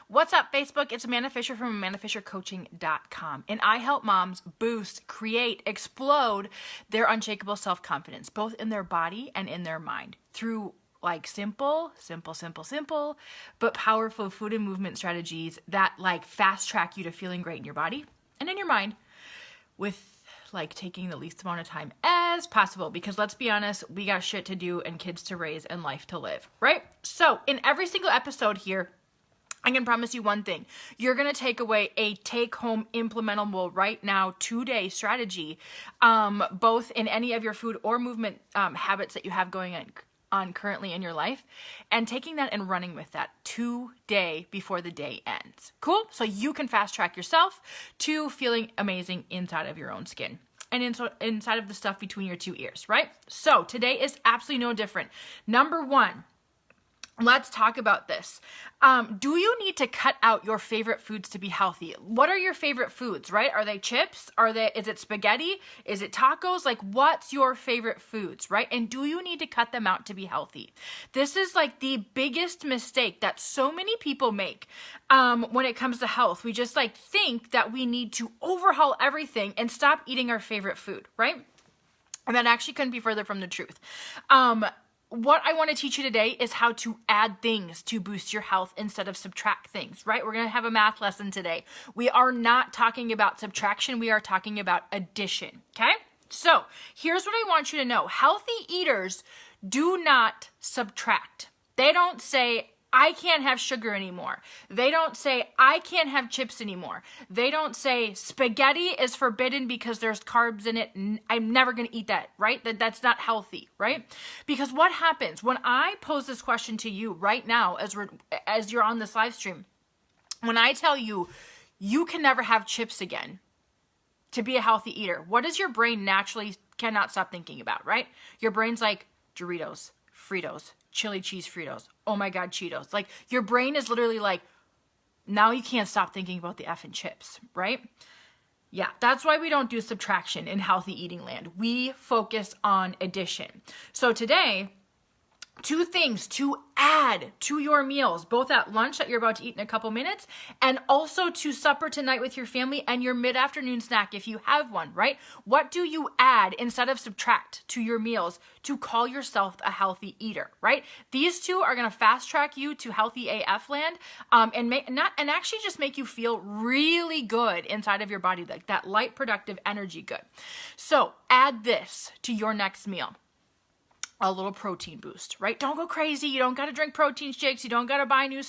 What's up, Facebook? It's Amanda Fisher from AmandaFisherCoaching.com, and I help moms boost, create, explode their unshakable self-confidence, both in their body and in their mind, through like simple, but powerful food and movement strategies that like fast track you to feeling great in your body and in your mind with like taking the least amount of time as possible, because let's be honest, we got shit to do and kids to raise and life to live, right? So in every single episode here, I can promise you one thing. You're going to take away a take-home implementable right now today strategy, both in any of your food or movement habits that you have going on currently in your life, and taking that and running with that today before the day ends. Cool? So you can fast track yourself to feeling amazing inside of your own skin and inside of the stuff between your two ears, right? So today is absolutely no different. Number one, let's talk about this. Do you need to cut out your favorite foods to be healthy? What are your favorite foods, right? Are they chips? Is it spaghetti? Is it tacos? Like, what's your favorite foods, right? And do you need to cut them out to be healthy? This is like the biggest mistake that so many people make when it comes to health. We just like think that we need to overhaul everything and stop eating our favorite food, right? And that actually couldn't be further from the truth. What I want to teach you today is how to add things to boost your health instead of subtract things, right? We're going to have a math lesson today. We are not talking about subtraction. We are talking about addition, okay? So here's what I want you to know. Healthy eaters do not subtract. They don't say, I can't have sugar anymore. They don't say, I can't have chips anymore. They don't say, spaghetti is forbidden because there's carbs in it. I'm never going to eat that, right? That's not healthy, right? Because what happens when I pose this question to you right now as you're on this live stream, when I tell you, you can never have chips again to be a healthy eater, what does your brain naturally cannot stop thinking about, right? Your brain's like Doritos, Fritos, chili cheese Fritos. Oh my God, Cheetos. Like your brain is literally like, now you can't stop thinking about the effing chips, right? Yeah, that's why we don't do subtraction in healthy eating land. We focus on addition. So today, 2 things to add to your meals, both at lunch that you're about to eat in a couple minutes, and also to supper tonight with your family and your mid-afternoon snack if you have one, right? What do you add instead of subtract to your meals to call yourself a healthy eater, right? These 2 are going to fast track you to healthy AF land, and actually just make you feel really good inside of your body, like that light, productive energy good. So add this to your next meal. A little protein boost, right? Don't go crazy. You don't got to drink protein shakes. You don't got to buy new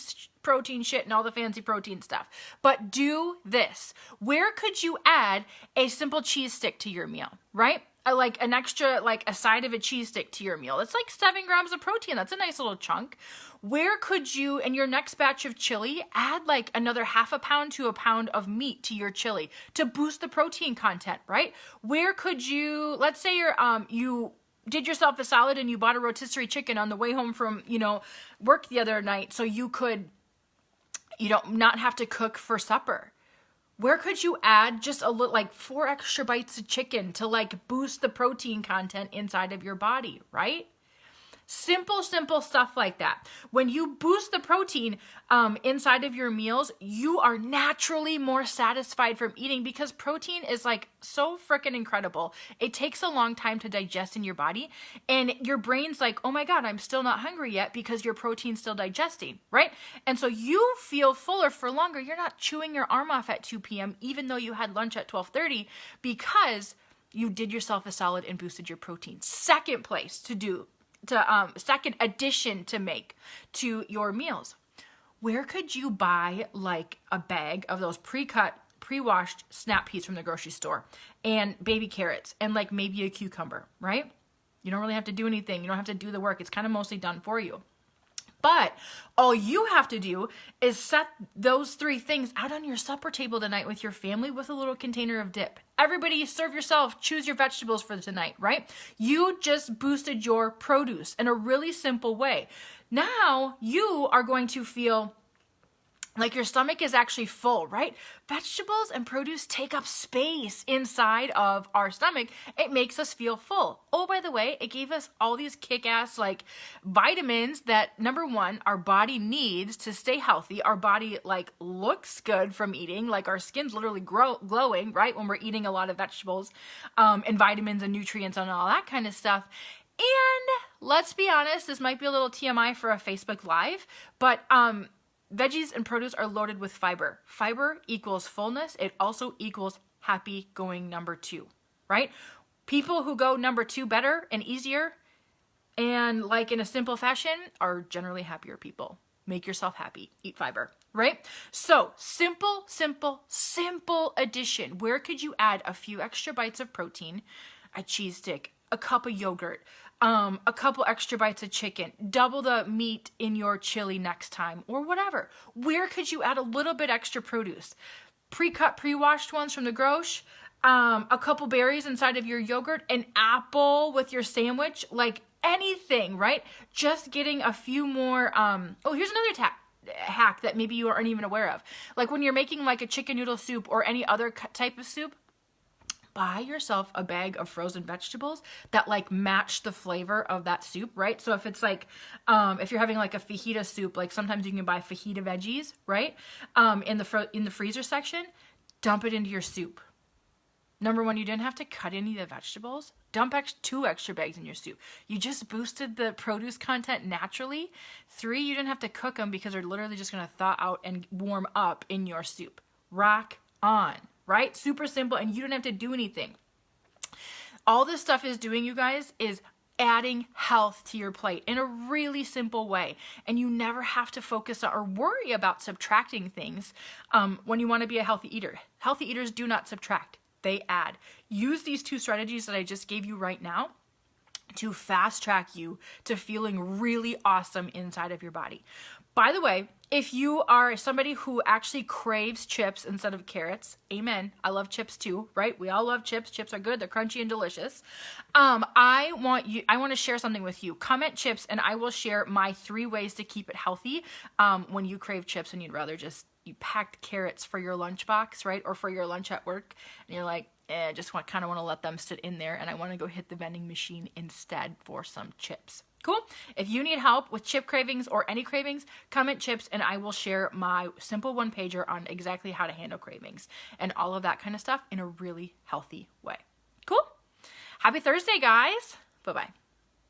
protein shit and all the fancy protein stuff. But do this. Where could you add a simple cheese stick to your meal, right? Like an extra, like a side of a cheese stick to your meal. It's like 7 grams of protein. That's a nice little chunk. Where could you, in your next batch of chili, add like another half a pound to a pound of meat to your chili to boost the protein content, right? Where could you, let's say you did yourself a salad and you bought a rotisserie chicken on the way home from, work the other night so you could, not have to cook for supper. Where could you add just a little, like 4 extra bites of chicken to like boost the protein content inside of your body, right? Simple stuff like that. When you boost the protein inside of your meals, you are naturally more satisfied from eating because protein is like so freaking incredible. It takes a long time to digest in your body, and your brain's like, oh my God, I'm still not hungry yet because your protein's still digesting, right? And so you feel fuller for longer. You're not chewing your arm off at 2 p.m. even though you had lunch at 12:30 because you did yourself a solid and boosted your protein. Second addition to make to your meals. Where could you buy like a bag of those pre-cut, pre-washed snap peas from the grocery store and baby carrots and like maybe a cucumber, right? You don't really have to do anything. You don't have to do the work. It's kind of mostly done for you. But all you have to do is set those 3 things out on your supper table tonight with your family with a little container of dip. Everybody serve yourself, choose your vegetables for tonight, right? You just boosted your produce in a really simple way. Now you are going to feel Like your stomach is actually full, right? Vegetables and produce take up space inside of our stomach. It makes us feel full. Oh, by the way, it gave us all these kick-ass like vitamins that, number one, our body needs to stay healthy. Our body like looks good from eating, like our skin's literally glowing, right? When we're eating a lot of vegetables and vitamins and nutrients and all that kind of stuff. And let's be honest, this might be a little TMI for a Facebook Live, but veggies and produce are loaded with fiber. Fiber equals fullness. It also equals happy going number 2, right? People who go number 2 better and easier and like in a simple fashion are generally happier people. Make yourself happy. Eat fiber, right? So simple, simple, simple addition. Where could you add a few extra bites of protein, a cheese stick, a cup of yogurt, a couple extra bites of chicken, double the meat in your chili next time, or whatever. Where could you add a little bit extra produce? Pre-cut, pre-washed ones from the grocery, a couple berries inside of your yogurt, an apple with your sandwich, like anything, right? Just getting a few more, oh, here's another hack that maybe you aren't even aware of. Like when you're making like a chicken noodle soup or any other type of soup, buy yourself a bag of frozen vegetables that like match the flavor of that soup, right? So if it's like, if you're having like a fajita soup, like sometimes you can buy fajita veggies, right? In the freezer section, dump it into your soup. Number one, you didn't have to cut any of the vegetables. Dump 2 extra bags in your soup. You just boosted the produce content naturally. 3, you didn't have to cook them because they're literally just gonna thaw out and warm up in your soup. Rock on. Right? Super simple, and you don't have to do anything. All this stuff is doing, you guys, is adding health to your plate in a really simple way. And you never have to focus on or worry about subtracting things when you want to be a healthy eater. Healthy eaters do not subtract. They add. Use these 2 strategies that I just gave you right now to fast track you to feeling really awesome inside of your body. By the way, if you are somebody who actually craves chips instead of carrots, amen. I love chips too, right? We all love chips. Chips are good. They're crunchy and delicious. I want to share something with you. Comment chips and I will share my 3 ways to keep it healthy when you crave chips and you'd rather just you packed carrots for your lunchbox, right? Or for your lunch at work. And you're like, I just kind of want to let them sit in there and I want to go hit the vending machine instead for some chips. Cool? If you need help with chip cravings or any cravings, comment chips and I will share my simple 1-pager on exactly how to handle cravings and all of that kind of stuff in a really healthy way. Cool? Happy Thursday, guys. Bye-bye.